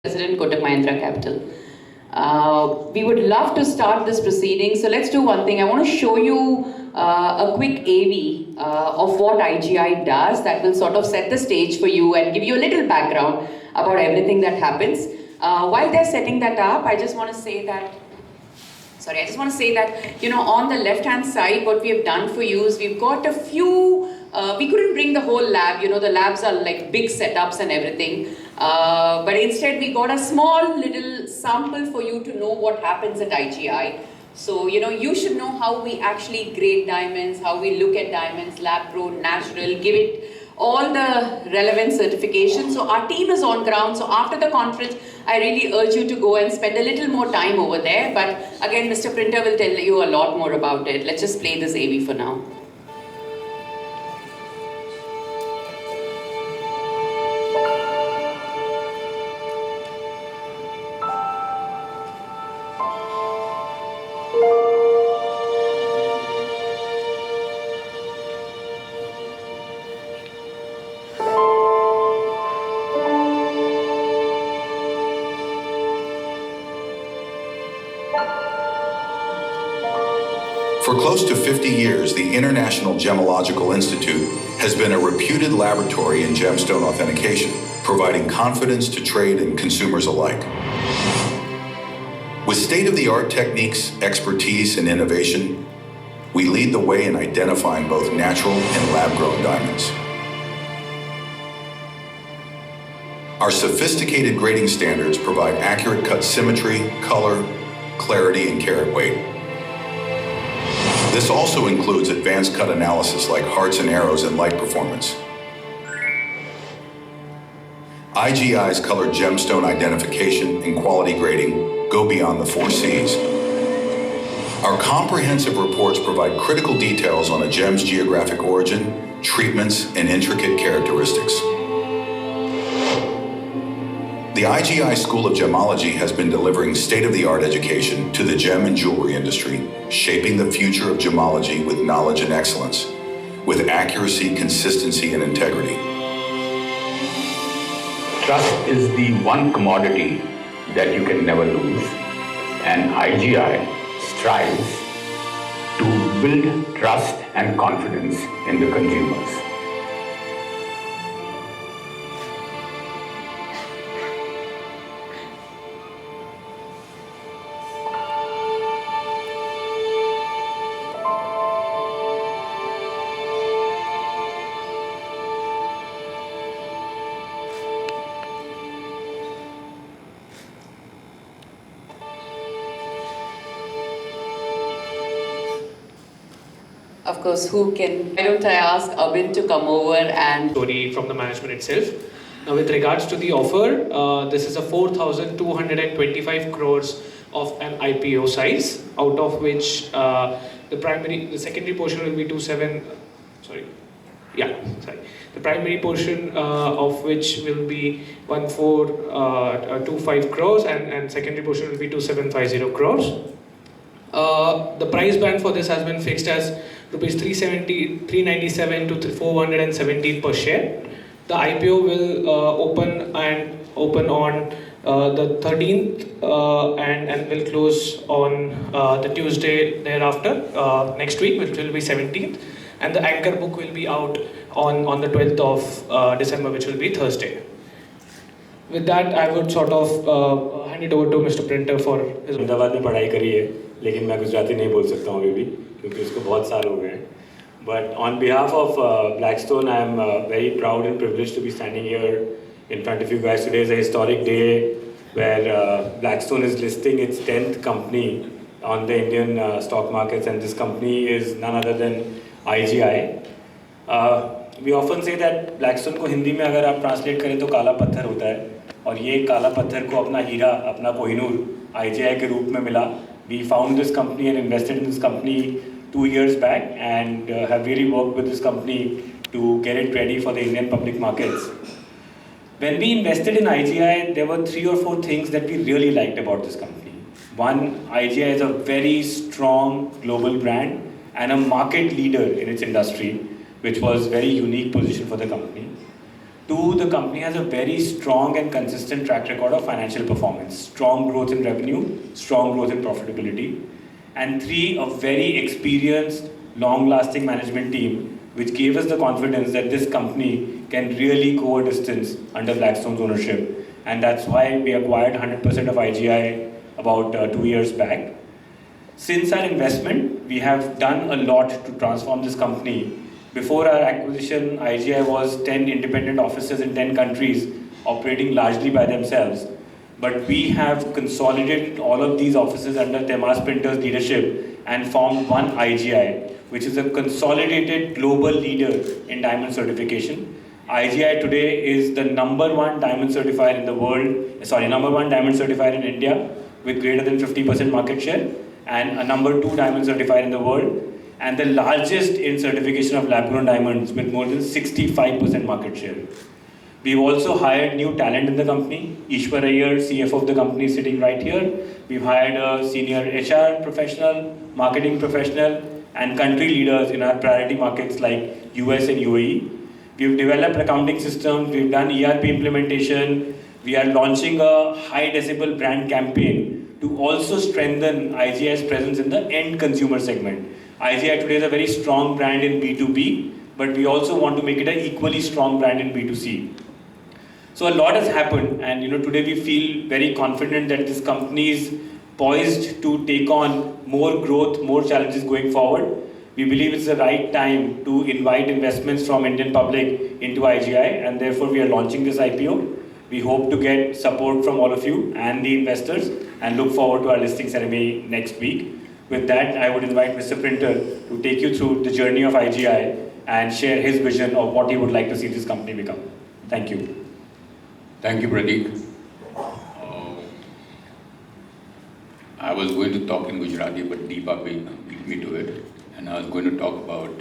President, Kotak Mahindra Capital. We would love to start this proceeding, so let's do one thing. I want to show you a quick AV of what IGI does that will sort of set the stage for you and give you a little background about everything that happens. While they're setting that up, I just want to say that, you know, on the left-hand side, what we have done for you is we've got a few, we couldn't bring the whole lab, you know, the labs are like big setups and everything. But instead we got a small little sample for you to know what happens at IGI. So, you know, you should know how we actually grade diamonds, how we look at diamonds, lab grown, natural, give it all the relevant certifications. So our team is on ground. So after the conference, I really urge you to go and spend a little more time over there. But again, Mr. Printer will tell you a lot more about it. Let's just play this AV for now. For close to 50 years, the International Gemological Institute has been a reputed laboratory in gemstone authentication, providing confidence to trade and consumers alike. With state-of-the-art techniques, expertise, and innovation, we lead the way in identifying both natural and lab-grown diamonds. Our sophisticated grading standards provide accurate cut symmetry, color, clarity, and carat weight. This also includes advanced cut analysis like hearts and arrows and light performance. IGI's colored gemstone identification and quality grading go beyond the 4 Cs. Our comprehensive reports provide critical details on a gem's geographic origin, treatments, and intricate characteristics. The IGI School of Gemology has been delivering state-of-the-art education to the gem and jewelry industry, shaping the future of gemology with knowledge and excellence, with accuracy, consistency, and integrity. Trust is the one commodity that you can never lose, and IGI strives to build trust and confidence in the consumers. Of course, why don't I ask Abin to come over and... Story from the management itself. Now with regards to the offer, this is a 4,225 crores of an IPO size, out of which the secondary portion will be the primary portion of which will be 1,425 crores and secondary portion will be 2,750 crores. The price band for this has been fixed as rupees 397 to 417 per share. The IPO will open on the 13th and will close on the Tuesday thereafter, next week, which will be 17th. And the anchor book will be out on the 12th of December, which will be Thursday. With that, I would sort of hand it over to Mr. Printer for his... Ahmedabad में पढ़ाई करी है, लेकिन मैं गुजराती नहीं बोल सकता हूँ अभी भी, क्योंकि उसको बहुत साल हो गए हैं. But on behalf of Blackstone, I am very proud and privileged to be standing here in front of you guys. Today is a historic day where Blackstone is listing its 10th company on the Indian stock markets, and this company is none other than IGI. We often say that Blackstone को हिंदी में अगर आप translate करें तो काला पत्थर होता है, और ये काला पत्थर को अपना हीरा, अपना कोहिनूर IGI के रूप में मिला. We found this company and invested in this company 2 years back and have really worked with this company to get it ready for the Indian public markets. When we invested in IGI, there were 3 or 4 things that we really liked about this company. One, IGI is a very strong global brand and a market leader in its industry, which was a very unique position for the company. Two, the company has a very strong and consistent track record of financial performance, strong growth in revenue, strong growth in profitability. And three, a very experienced, long-lasting management team, which gave us the confidence that this company can really go a distance under Blackstone's ownership. And that's why we acquired 100% of IGI about 2 years back. Since our investment, we have done a lot to transform this company. Before our acquisition, IGI was 10 independent offices in 10 countries, operating largely by themselves. But we have consolidated all of these offices under Tehmasp Printer's leadership and formed one IGI, which is a consolidated global leader in diamond certification. IGI today is the number one diamond certifier in the world, number one diamond certifier in India with greater than 50% market share, and a number 2 diamond certifier in the world, and the largest in certification of lab-grown diamonds with more than 65% market share. We've also hired new talent in the company. Eashwar, Iyer, CFO of the company, is sitting right here. We've hired a senior HR professional, marketing professional, and country leaders in our priority markets like US and UAE. We've developed accounting systems, we've done ERP implementation, we are launching a high decibel brand campaign to also strengthen IGI's presence in the end consumer segment. IGI today is a very strong brand in B2B, but we also want to make it an equally strong brand in B2C. So a lot has happened, and today we feel very confident that this company is poised to take on more growth, more challenges going forward. We believe it's the right time to invite investments from Indian public into IGI, and therefore we are launching this IPO. We hope to get support from all of you and the investors, and look forward to our listing ceremony next week. With that, I would invite Mr. Printer to take you through the journey of IGI and share his vision of what he would like to see this company become. Thank you. Thank you, Prateek. I was going to talk in Gujarati, but Deepa beat me to it. And I was going to talk about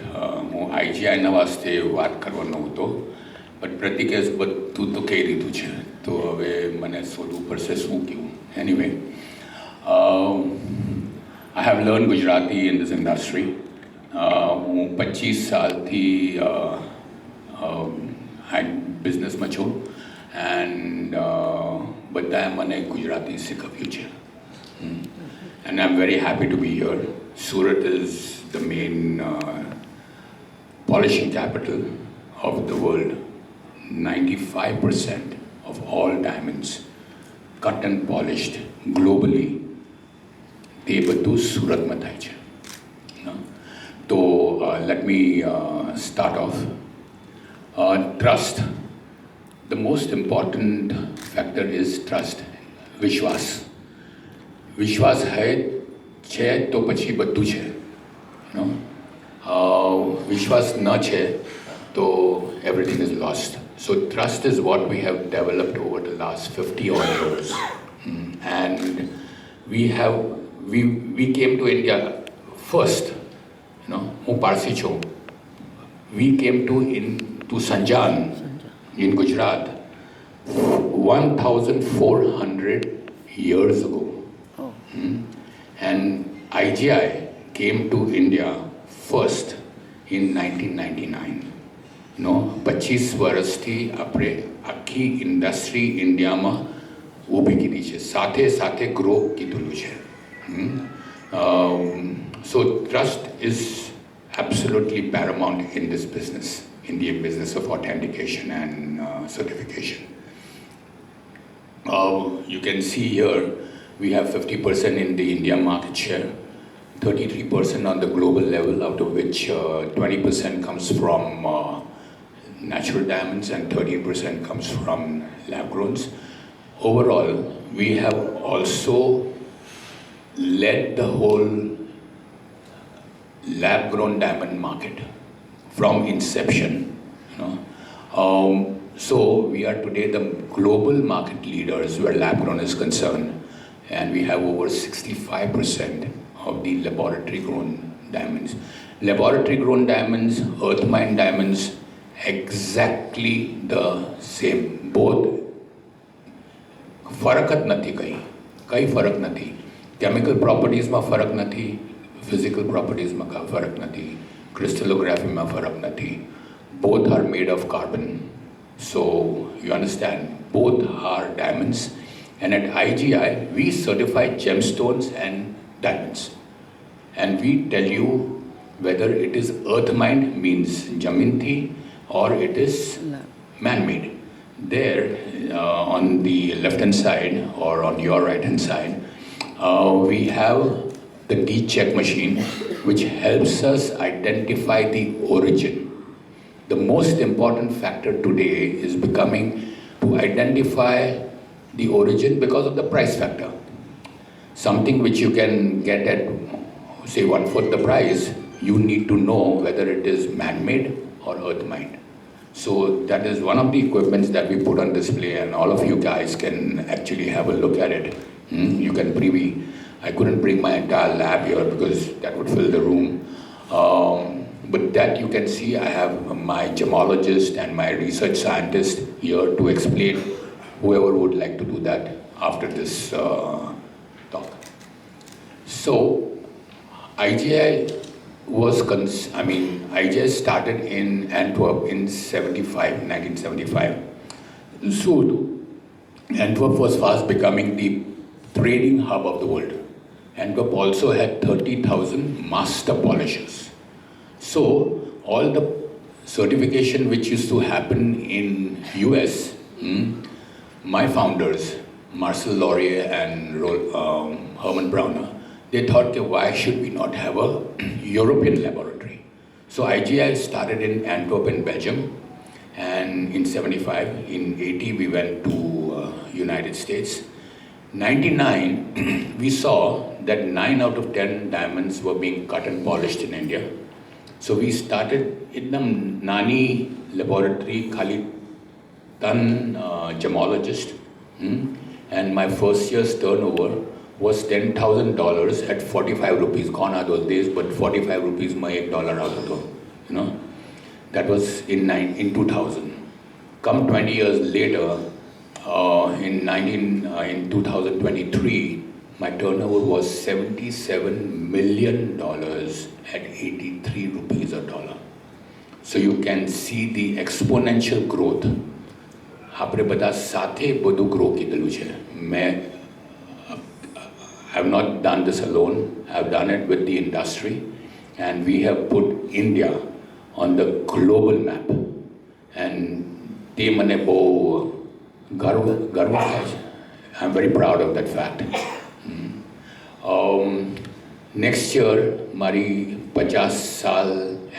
IGI ના વાસ્તે વાત કરવાનો હતો, but પ્રતિકે બધું તો કહી દીધું છે, તો હવે મને શોધવું પડશે શું કહ્યું. Anyway, I have learned Gujarati in this industry. હું 25 સાલથી બિઝનેસમાં છું, and બધાએ મને ગુજરાતી શીખવ્યું છે. And I'm very happy to be here. Surat is the main polishing capital of the world. 95% of all diamonds cut and polished globally, they બધું સુરતમાં થાય છે. So let me start off. Trust. The most important factor is trust. વિશ્વાસ. વિશ્વાસ છે તો પછી બધું છે. Vishwas na che, so everything is lost. So trust is what we have developed over the last 50 odd years. And we came to India first, hu Parsi chu. We came to Sanjan in Gujarat 1,400 years ago. And IGI came to India first in 1999. 25 વર્ષથી આપણે આખી industry ઇન્ડિયામાં ઊભી કીધી છે, સાથે સાથે grow કીધેલું છે. So trust is absolutely paramount in this business, in the business of authentication and certification. You can see here we have 50% in the India market share, 33% on the global level, out of which 20% comes from natural diamonds and 13% comes from lab-growns. Overall, we have also led the whole lab-grown diamond market from inception. So we are today the global market leaders where lab-grown is concerned, and we have over 65% of the laboratory-grown diamonds. Laboratory-grown diamonds, earth mine diamonds, exactly the same. Both ફરક જ નથી, કઈ ફરક નથી. Chemical પ્રોપર્ટીઝમાં ફરક નથી, physical પ્રોપર્ટીઝમાં ફરક નથી, ક્રિસ્ટલોગ્રાફીમાં ફરક નથી. Both are made of carbon, So you understand, both are diamonds. And at IGI, we certify gemstones and diamonds. And we tell you whether it is earth mined, means jamin thi, or it is man-made. There, on the left-hand side, or on your right-hand side, we have the D-check machine, which helps us identify the origin. The most important factor today is becoming to identify the origin because of the price factor. Something which you can get at, say, 1/4 the price, you need to know whether it is man-made or earth-mined. So that is one of the equipments that we put on display, and all of you guys can actually have a look at it. You can preview. I couldn't bring my entire lab here because that would fill the room. But that you can see, I have my gemologist and my research scientist here to explain, whoever would like to do that after this talk. So IGI IGI started in Antwerp in 1975. So Antwerp was fast becoming the trading hub of the world. Antwerp also had 30,000 master polishers. So all the certification which used to happen in US, my founders, Marcel Laurier and Herman Brauner, they thought, why should we not have a European laboratory? So IGI started in Antwerp in Belgium, and in 75, in 80 we went to United States. 99, we saw that 9 out of 10 diamonds were being cut and polished in India. So we started in the Nani laboratory, Khali Tan gemologist, and my first year's turnover was $10,000 at 45 rupees. Gone are those days, but 45 rupees ma $1 aata tha, That was in 2000. Come 20 years later, in 2023, my turnover was $77 million at 83 rupees a dollar. So you can see the exponential growth. આપણે બધા સાથે બધું grow કીધેલું છે. I have not done this alone. I have done it with the industry, and we have put India on the global map. And તે મને બહુ ગર્વ થાય છે. I'm very proud of that fact. Next year, મારી 50 साल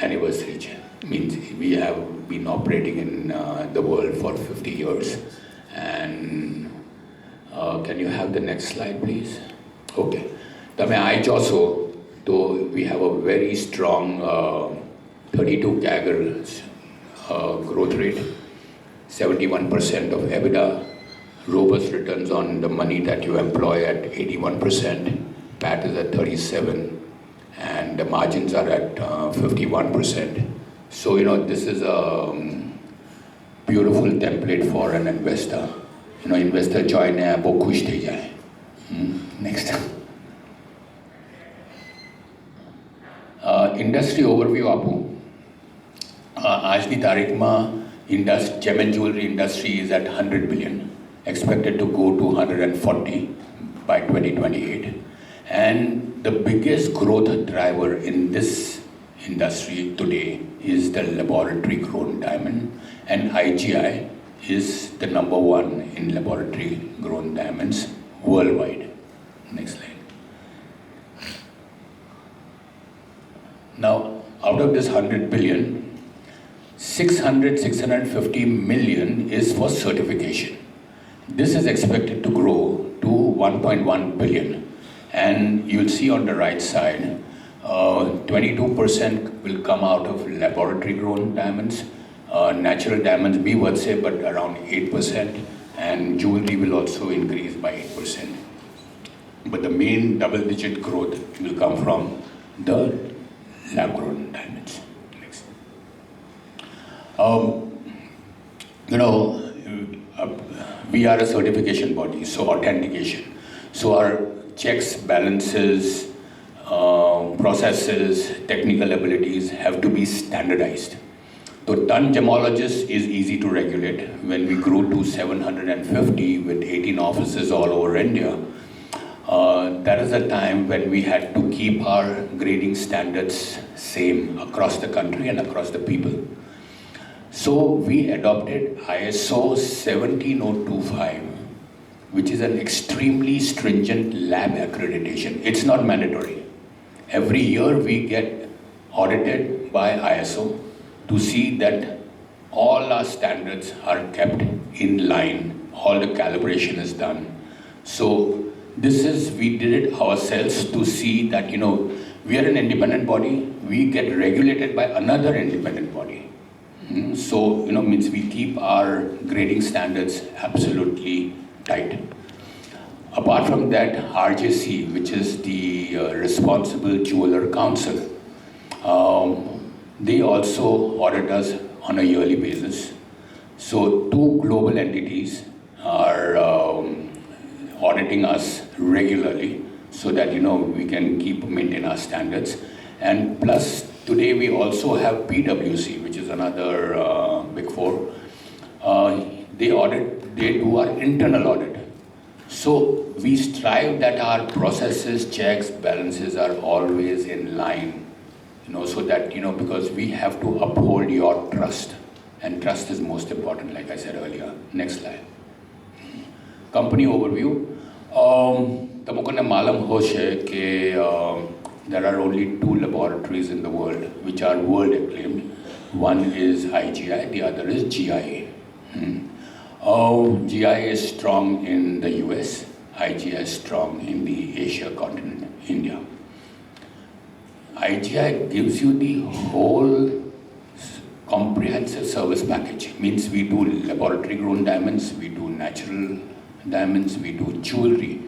anniversary છે. Means we have been operating in the world for 50 years. And can you have the next slide, please? Okay. તમે આઈ જોશો તો we have a very strong 32 CAGR growth rate, 71% of EBITDA, robust returns on the money that you employ at 81%, PAT is at 37%, and the margins are at 51%. So, this is a beautiful template for an investor. Investor join hai, wo khush thei jaye. Next. Industry overview આપું. આજની તારીખમાં gem and jewelry industry is at 100 billion, expected to go to 140 by 2028. And the biggest growth driver in this industry today is the laboratory grown diamond, and IGI is the number 1 in laboratory grown diamonds worldwide. Next slide. Now, out of this 100 billion, 650 million is for certification. This is expected to grow to 1.1 billion. And you'll see on the right side, 22% will come out of laboratory grown diamonds. Natural diamonds, we would say, but around 8%. And jewelry will also increase by 8%. But the main double-digit growth will come from the lab-grown diamonds. Next. We are a certification body, so authentication. So our checks, balances, processes, technical abilities have to be standardized. The ton gemologist is easy to regulate. When we grew to 750 with 18 offices all over India, that is a time when we had to keep our grading standards same across the country and across the people. So we adopted ISO 17025, which is an extremely stringent lab accreditation. It's not mandatory. Every year we get audited by ISO to see that all our standards are kept in line, all the calibration is done. So we did it ourselves to see that, we are an independent body, we get regulated by another independent body. So, means we keep our grading standards absolutely tight. Apart from that, RJC, which is the Responsible Jeweler Council, they also audit us on a yearly basis. So 2 global entities are auditing us regularly so that we can maintain our standards. And plus today we also have PwC, which is another big 4. They do our internal audit. So we strive that our processes, checks, balances are always in line, so that, because we have to uphold your trust, and trust is most important, like I said earlier. Next slide. Company overview. Tamukone malam hoshe ke there are only 2 laboratories in the world which are world acclaimed. One is IGI, the other is GIA. GIA is strong in the US, IGI is strong in the Asia continent, India. IGI gives you the whole comprehensive service package. Means we do laboratory grown diamonds, we do natural diamonds, we do jewelry.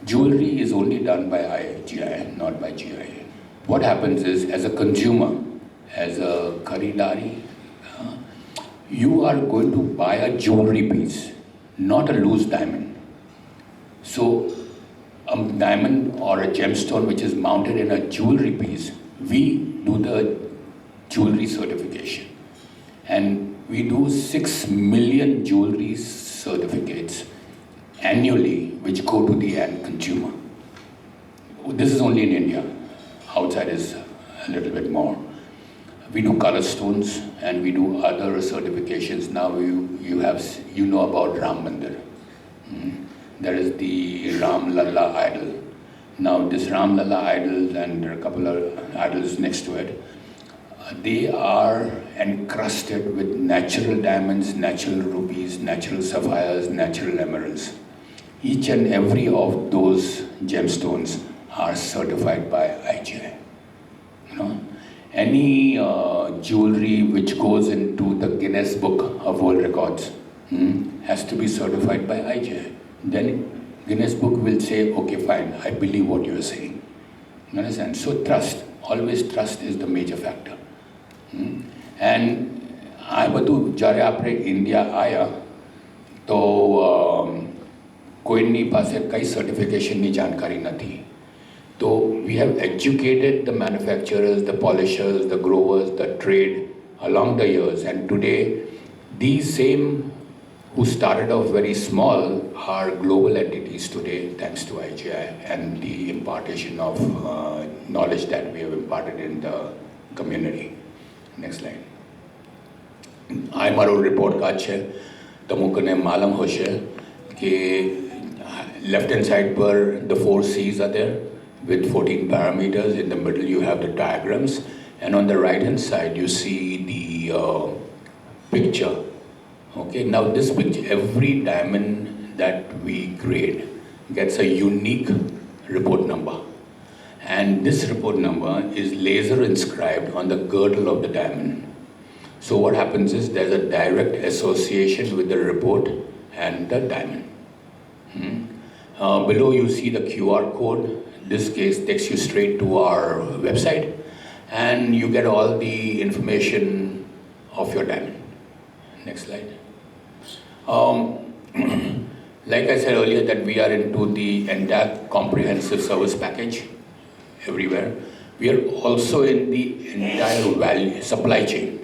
Jewelry is only done by IGI, not by GIA. What happens is, as a consumer, as a kharidari, you are going to buy a jewelry piece, not a loose diamond. So a diamond or a gemstone which is mounted in a jewelry piece, we do the jewelry certification. And we do 6 million jewelry certificates annually, which go to the end consumer. This is only in India. Outside is a little bit more. We do color stones and we do other certifications. Now you know about Ram Mandir. There is the Ram Lalla idol. Now this Ram Lalla idol, and there are a couple of idols next to it, they are encrusted with natural diamonds, natural rubies, natural sapphires, natural emeralds. Each and every of those gemstones are certified by IGI. Any jewelry which goes into the Guinness Book of World Records has to be certified by IGI. Then Guinness Book will say, okay, fine, I believe what you are saying. You understand? So trust, always trust is the major factor. And I batu jare apne India aaya, to कोई पास कई certification की जानकारी न थी. So we have educated the manufacturers, the polishers, the growers, the trade along the years, and today these same who started off very small are global entities today, thanks to IGI and the impartation of knowledge that we have imparted in the community. Next slide. I maro report ka che tamukane malam hoshe ke left hand side where the 4 C's are there with 14 parameters. In the middle you have the diagrams, and on the right hand side you see the picture. Okay, now this picture, every diamond that we grade gets a unique report number, and this report number is laser inscribed on the girdle of the diamond. So what happens is there's a direct association with the report and the diamond. Below you see the QR code. This case takes you straight to our website, and you get all the information of your diamond. Next slide. Like I said earlier, that we are into the entire comprehensive service package everywhere. We are also in the entire supply chain.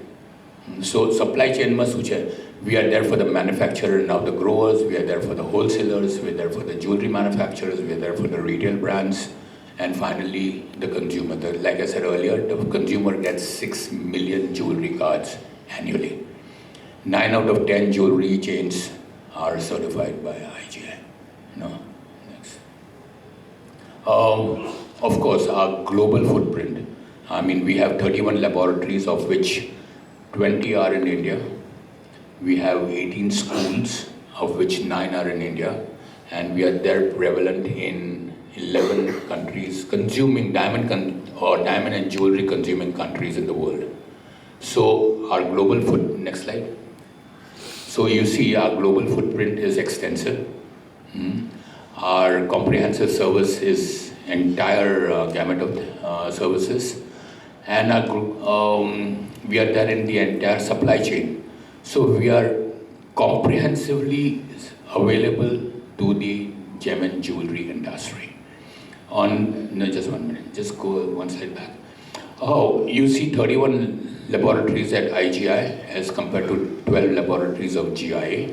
So supply chain માં શું છે? We are there for the manufacturer and of the growers, we are there for the wholesalers, we are there for the jewelry manufacturers, we are there for the retail brands, and finally the consumer. Like I said earlier, the consumer gets 6 million jewelry cards annually. 9 out of 10 jewelry chains are certified by IGI. No? Next. Of course, our global footprint. I mean, we have 31 laboratories, of which 20 are in India. We have 18 schools, of which 9 are in India. And we are there prevalent in 11 countries, consuming diamond and jewelry consuming countries in the world. So our global next slide. So you see our global footprint is extensive. Our comprehensive service is entire gamut of services. And we are there in the entire supply chain. So we are comprehensively available to the gem and jewelry industry. Just 1 minute, just go one slide back. You see 31 laboratories at IGI as compared to 12 laboratories of GIA.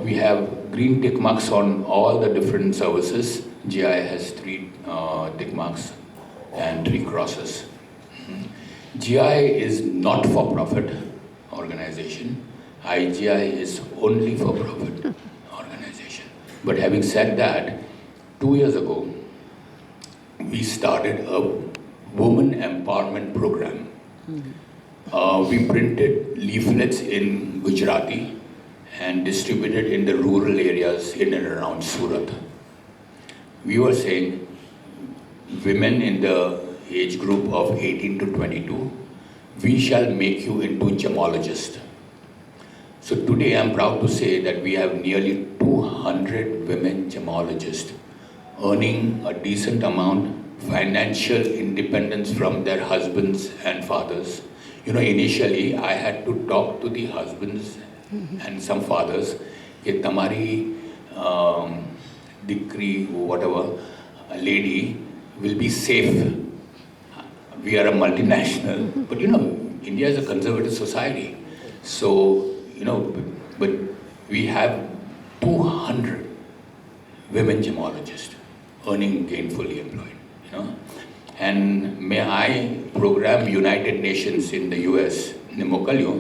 We have green tick marks on all the different services. GIA has 3 tick marks and 3 crosses. GIA is not for profit organization. IGI is only for profit organization. But having said that, 2 years ago, we started a women empowerment program. We printed leaflets in Gujarati and distributed in the rural areas in and around Surat. We were saying women in the age group of 18 to 22, we shall make you into gemologists. So today I'm proud to say that we have nearly 200 women gemologists earning a decent amount, financial independence from their husbands and fathers. You know, initially I had to talk to the husbands and some fathers that tamari dikri, whatever, a lady will be safe. We are a multinational, but you know, India is a conservative society. So, you know, but we have 200 women gemologists earning gainfully employed, you know. And may I program United Nations in the US, Nimokalyo,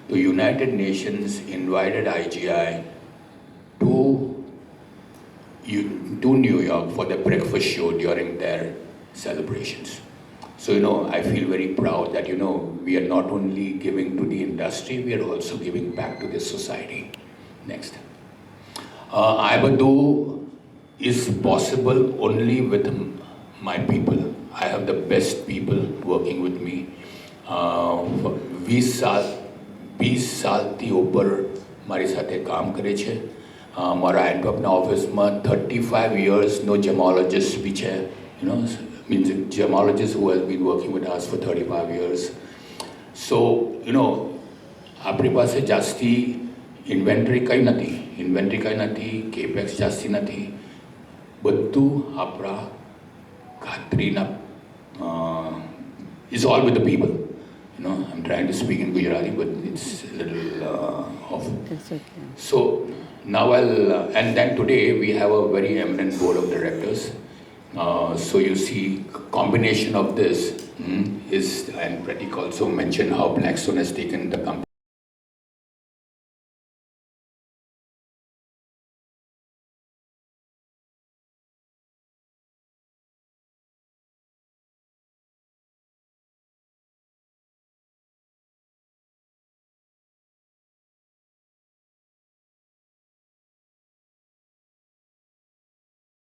the United Nations invited IGI to New York for the breakfast show during their celebrations. So, you know, I feel very proud that, you know, we are not only giving to the industry, we are also giving back to this society. Next. IBADU is possible only with my people. I have the best people working with me. 20 સાલથી ઉપર મારી સાથે કામ કરે છે. મારા એન્ટોપના ઓફિસમાં 35 yearsનો gemologist બી છે. You know, means a gemologist who has been working with us for 35 years. So, you know, આપણી પાસે જાસ્તી ઇન્વેન્ટરી કંઈ નથી, કેપેક્સ જાસ્તી નથી. બધું આપણા ખાતરીના is all with the people. You know, I'm trying to speak in Gujarati, but it's a little off. It's okay. So now and then today we have a very eminent board of directors. So you see, combination of this is, and Prateek also mentioned how Blackstone has taken the company.